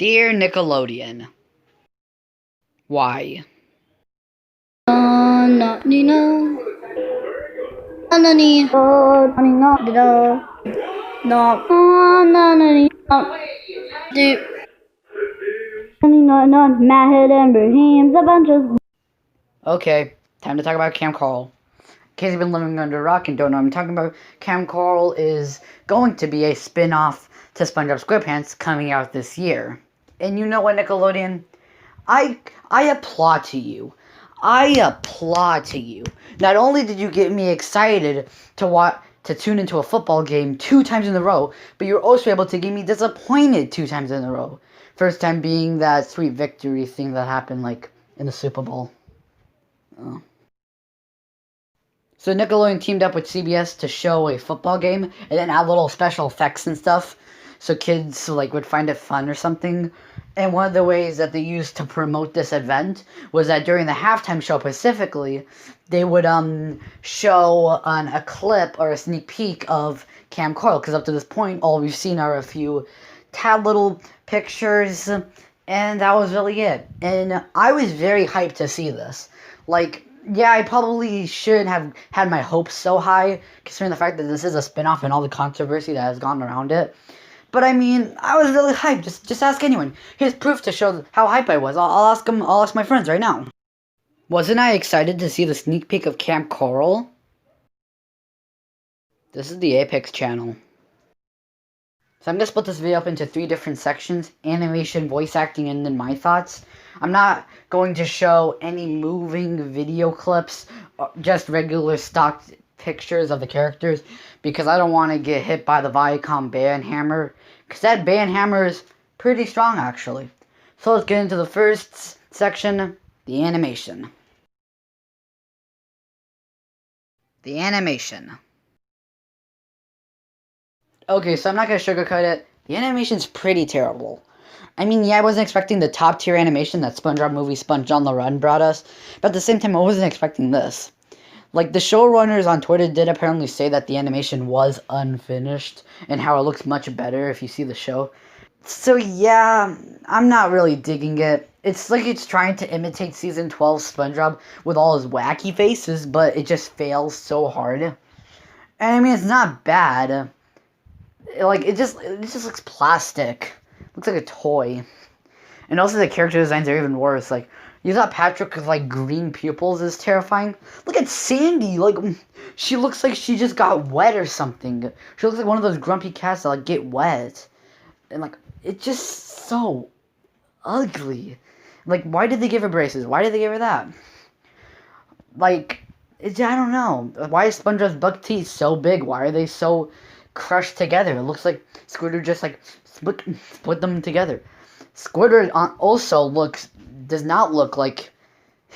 Dear Nickelodeon, why? Okay, time to talk about Kamp Koral. In case you've been living under a rock and don't know what I'm talking about, Kamp Koral is going to be a spin-off to SpongeBob SquarePants coming out this year. And you know what, Nickelodeon? I applaud to you. I applaud to you. Not only did you get me excited to tune into a football game 2 times in a row, but you're also able to get me disappointed 2 times in a row. First time being that sweet victory thing that happened like in the Super Bowl. Oh. So Nickelodeon teamed up with CBS to show a football game and then add little special effects and stuff so kids would find it fun or something. And one of the ways that they used to promote this event was that during the halftime show specifically, they would show a clip or a sneak peek of Kamp Koral, because up to this point all we've seen are a few tad little pictures, and that was really it. And I was very hyped to see this. Yeah, I probably shouldn't have had my hopes so high, considering the fact that this is a spin-off and all the controversy that has gone around it. But I mean, I was really hyped. Just ask anyone. Here's proof to show how hyped I was. I'll ask them. I'll ask my friends right now. Wasn't I excited to see the sneak peek of Kamp Koral? This is the Apex channel. So I'm gonna split this video up into 3 different sections: animation, voice acting, and then my thoughts. I'm not going to show any moving video clips, just regular stock pictures of the characters, because I don't want to get hit by the Viacom ban hammer, because that ban hammer is pretty strong actually. So let's get into the first section, the animation. The animation. Okay, so I'm not going to sugarcoat it. The animation's pretty terrible. I mean, yeah, I wasn't expecting the top-tier animation that SpongeBob movie Sponge on the Run brought us, but at the same time, I wasn't expecting this. The showrunners on Twitter did apparently say that the animation was unfinished, and how it looks much better if you see the show. So yeah, I'm not really digging it. It's like it's trying to imitate Season 12 SpongeBob with all his wacky faces, but it just fails so hard. And I mean, it's not bad. It just looks plastic. Looks like a toy. And also the character designs are even worse. You thought Patrick with green pupils is terrifying? Look at Sandy. She looks like she just got wet or something. She looks like one of those grumpy cats that get wet. And it's just so ugly. Why did they give her braces? Why did they give her that? I don't know. Why is SpongeBob's buck teeth so big? Why are they so crushed together? It looks like Squidward just split them together. Squidward also does not look like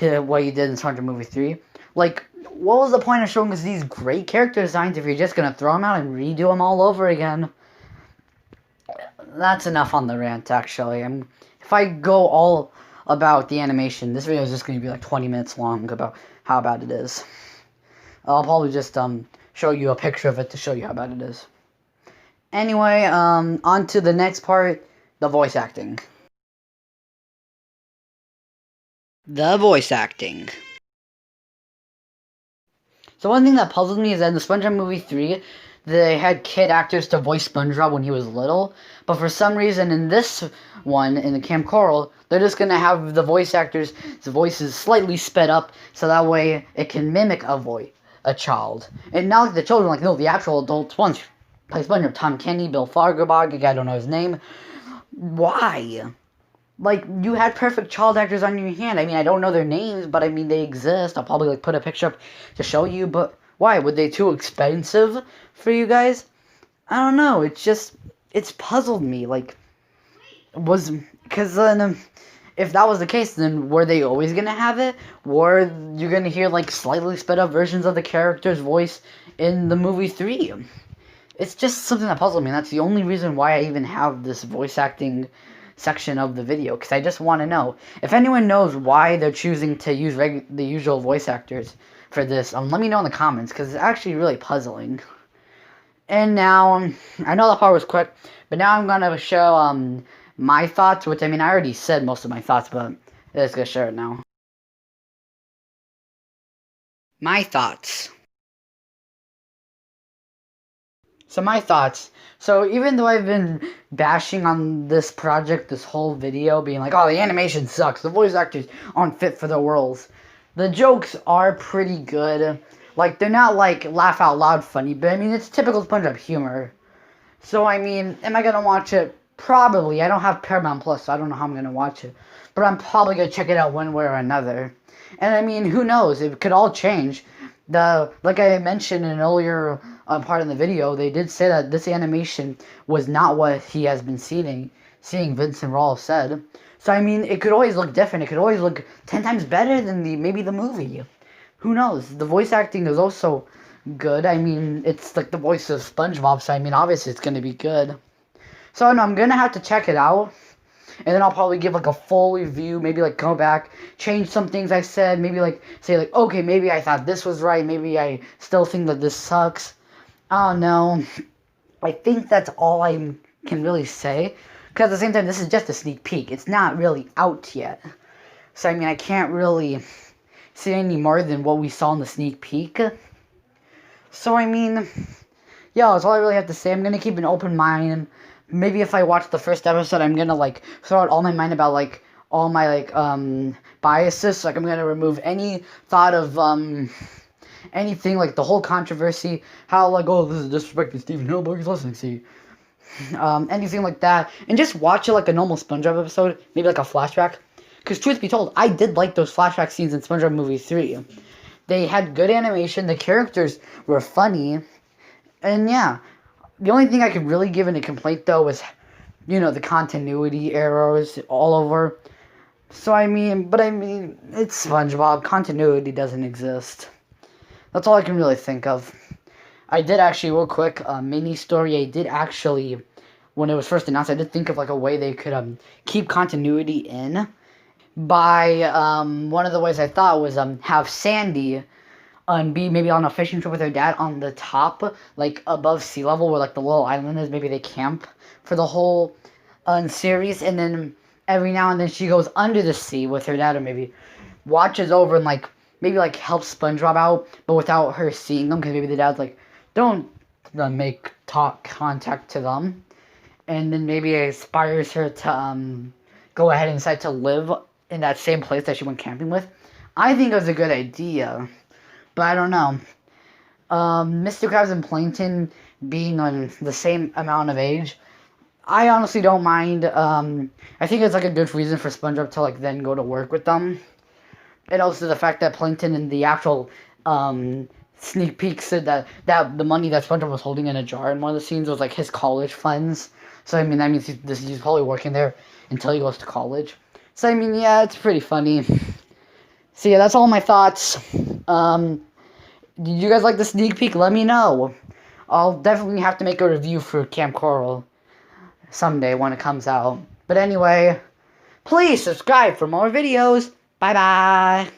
what he did in SpongeBob Movie 3. What was the point of showing us these great character designs if you're just gonna throw them out and redo them all over again? That's enough on the rant, actually. If I go all about the animation, this video is just gonna be 20 minutes long about how bad it is. I'll probably just show you a picture of it to show you how bad it is. Anyway, on to the next part, the voice acting. The voice acting. So one thing that puzzled me is that in the SpongeBob Movie 3, they had kid actors to voice SpongeBob when he was little, but for some reason in this one, in the Kamp Koral, they're just going to have the voice actors' voices slightly sped up, so that way it can mimic a child. And now the children no, the actual adult ones play SpongeBob. Tom Kenny, Bill Fargerbog, I don't know his name. Why? You had perfect child actors on your hand. I mean, I don't know their names, but I mean, they exist. I'll probably put a picture up to show you, but why? Were they too expensive for you guys? I don't know. It's puzzled me. Because then, if that was the case, then were they always gonna have it? Were you gonna hear slightly sped up versions of the character's voice in the movie 3? It's just something that puzzled me. And that's the only reason why I even have this voice acting section of the video, because I just want to know. If anyone knows why they're choosing to use the usual voice actors for this, let me know in the comments, because it's actually really puzzling. And now, I know that part was quick, but now I'm going to show my thoughts, which, I mean, I already said most of my thoughts, but I'm just gonna share it now. My thoughts. So my thoughts. So even though I've been bashing on this project this whole video, being like, oh, the animation sucks, the voice actors aren't fit for the roles, the jokes are pretty good. Like, they're not, like, laugh out loud funny, but, I mean, it's typical SpongeBob humor. So, I mean, am I gonna watch it? Probably. I don't have Paramount Plus, so I don't know how I'm gonna watch it. But I'm probably gonna check it out one way or another. And, I mean, who knows? It could all change. Like I mentioned in an earlier part of the video, they did say that this animation was not what he has been seeing Vincent Rawl said. So, I mean, it could always look different. It could always look 10 times better than maybe the movie. Who knows? The voice acting is also good. I mean, it's like the voice of SpongeBob, so I mean, obviously it's gonna be good. So, I know I'm gonna have to check it out, and then I'll probably give, like, a full review, maybe, like, go back, change some things I said, maybe, like, say, like, okay, maybe I thought this was right, maybe I still think that this sucks. I don't know. I think that's all I can really say, because at the same time, this is just a sneak peek. It's not really out yet. So, I mean, I can't really say any more than what we saw in the sneak peek. So, I mean, yeah, that's all I really have to say. I'm gonna keep an open mind. Maybe if I watch the first episode, I'm gonna, like, throw out all my mind about, like, all my, like, biases. Like, I'm gonna remove any thought of, anything, like, the whole controversy. How, like, oh, this is disrespecting Stephen Hillenburg's listening to you. Anything like that. And just watch it like a normal SpongeBob episode. Maybe, like, a flashback. Because, truth be told, I did like those flashback scenes in SpongeBob Movie 3. They had good animation. The characters were funny. And, yeah. The only thing I could really give in a complaint, though, was, you know, the continuity errors all over. So, I mean, it's SpongeBob. Continuity doesn't exist. That's all I can really think of. I did actually, real quick, mini story, I did actually, when it was first announced, I did think of, like, a way they could, keep continuity in. By, one of the ways I thought was, have Sandy be maybe on a fishing trip with her dad on the top, like, above sea level, where, like, the little island is. Maybe they camp for the whole series, and then every now and then she goes under the sea with her dad, or maybe watches over and, like, maybe, like, helps SpongeBob out, but without her seeing them, because maybe the dad's like, don't make contact to them, and then maybe it inspires her to go ahead and decide to live in that same place that she went camping with. I think it was a good idea. But I don't know. Mr. Krabs and Plankton being on the same amount of age, I honestly don't mind. I think it's, like, a good reason for SpongeBob to, like, then go to work with them. And also the fact that Plankton in the actual sneak peek said that the money that SpongeBob was holding in a jar in one of the scenes was, like, his college funds. So, I mean, that means he's probably working there until he goes to college. So, I mean, yeah, it's pretty funny. So, yeah, that's all my thoughts. Did you guys like the sneak peek? Let me know. I'll definitely have to make a review for Kamp Koral someday when it comes out. But anyway, please subscribe for more videos. Bye-bye.